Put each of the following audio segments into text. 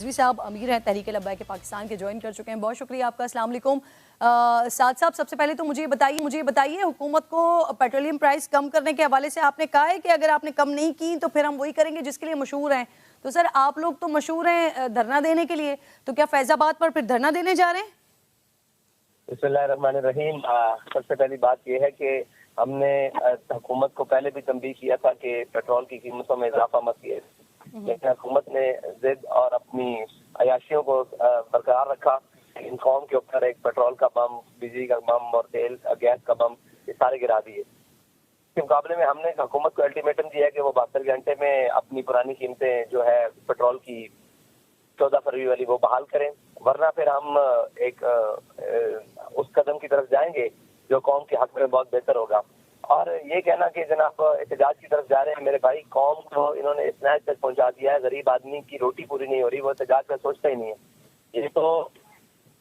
रिजवी साहब अमीर हैं तहरीक लब्बैक पाकिस्तान के, ज्वाइन कर चुके हैं। बहुत शुक्रिया आपका। अस्सलाम वालेकुम। साद साहब, सबसे पहले तो मुझे बताइए हुकूमत को पेट्रोलियम प्राइस कम करने के हवाले से आपने कहा है कि अगर आपने कम नहीं की तो फिर हम वही करेंगे जिसके लिए मशहूर हैं। तो सर, आप लोग तो मशहूर हैं धरना देने के लिए, तो क्या फैजाबाद पर फिर धरना देने जा रहे हैं? बिस्मिल्लाहिर्रहमानिर्रहीम। सबसे पहली बात यह है कि हमने हुकूमत को पहले भी तंबीह किया था कि पेट्रोल की कीमतों में इजाफा मत किए, लेकिन हुकूमत ने जिद और अपनी अयाशियों को बरकरार रखा। इन कौम के ऊपर एक पेट्रोल का बम, बिजली का बम और तेल गैस का बम ये सारे गिरा दिए। इसके मुकाबले में हमने हुकूमत को अल्टीमेटम दिया कि वो 72 घंटे में अपनी पुरानी कीमतें जो है पेट्रोल की 14 फरवरी वाली वो बहाल करें, वरना फिर हम एक उस कदम की तरफ जाएंगे जो कौम के हक में बहुत बेहतर होगा। और ये कहना कि जनाब एहतजाज की तरफ जा रहे हैं, मेरे भाई कौम को इन्होंने इस नहज तक पहुंचा दिया है, गरीब आदमी की रोटी पूरी नहीं हो रही, वो एहतजाज का सोचता ही नहीं है। ये तो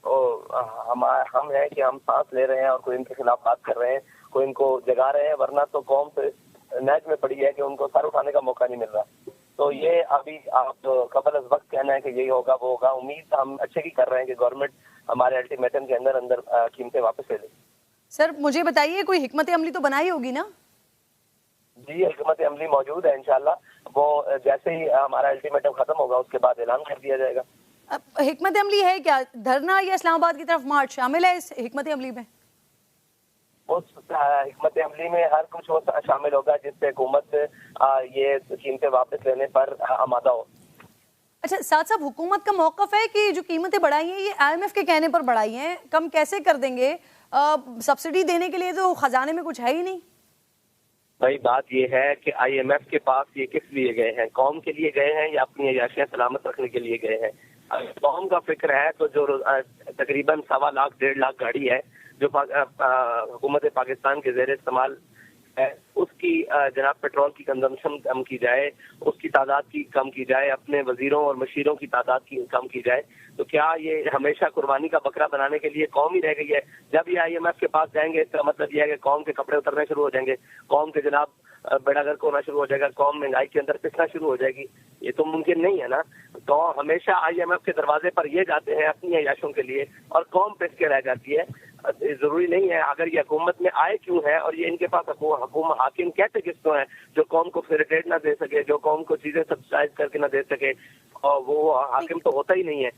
हम है कि हम सांस ले रहे हैं और कोई इनके खिलाफ बात कर रहे हैं, कोई इनको जगा रहे हैं, वरना तो कौम तो नहज में पड़ी है कि उनको सर उठाने का मौका नहीं मिल रहा। तो ये अभी आप कबल अज वक्त कहना है कि यही होगा वो होगा, उम्मीद हम अच्छे की कर रहे हैं कि गवर्नमेंट हमारे अल्टीमेटम के अंदर कीमतें वापस ले ले। सर मुझे बताइए, कोई हिकमत अमली तो बनाई होगी ना? जी, हिकमत अमली मौजूद है, इंशाल्लाह वो जैसे ही हमारा अल्टीमेटम खत्म होगा उसके बाद ऐलान कर दिया जाएगा। हिकमत अमली है क्या? धरना या इस्लामाबाद की तरफ मार्च शामिल है इस हिकमत अमली में? उस हिकमत अमली में हर कुछ वो शामिल होगा जिससे हुकूमत ये कीमतें वापस लेने पर आमादा हो। अच्छा साथ साहब, हुकूमत का मौक़िफ़ है कि जो कीमतें बढ़ाई हैं ये IMF के कहने पर बढ़ाई हैं, कम कैसे कर देंगे? सब्सिडी देने के लिए तो खजाने में कुछ है ही नहीं। भाई बात ये है कि IMF के पास ये किस लिए गए हैं? कौम के लिए गए हैं या अपनी अयाशियां सलामत रखने के लिए गए हैं? कौम का फिक्र है तो जो तकरीबन 1.25 लाख 1.5 लाख गाड़ी है जो हुकूमत पाकिस्तान के ज़ेर इस्तेमाल है, उसकी जनाब पेट्रोल की कंजम्पशन कम की जाए, उसकी तादाद की कम की जाए, अपने वजीरों और मशीरों की तादाद की कम की जाए। तो क्या ये हमेशा कुर्बानी का बकरा बनाने के लिए कौम ही रह गई है? जब ये IMF के पास जाएंगे इसका मतलब यह है कि कौम के कपड़े उतरने शुरू हो जाएंगे, कौम के जनाब बेड़ागर्क होना शुरू हो जाएगा, कौम महंगाई के अंदर पिसना शुरू हो जाएगी। ये तो मुमकिन नहीं है ना। तो हमेशा IMF के दरवाजे पर ये जाते हैं अपनी अयाशों के लिए और कौम पिस के रह जाती है। जरूरी नहीं है अगर ये हुकूमत में आए क्यों है और ये इनके पास हुकूमत हाकिम कहते किसको है जो कौम को फैसिलिटेट ना दे सके, जो कौम को चीजें सब्सिडाइज करके ना दे सके, और वो हाकिम तो होता ही नहीं है।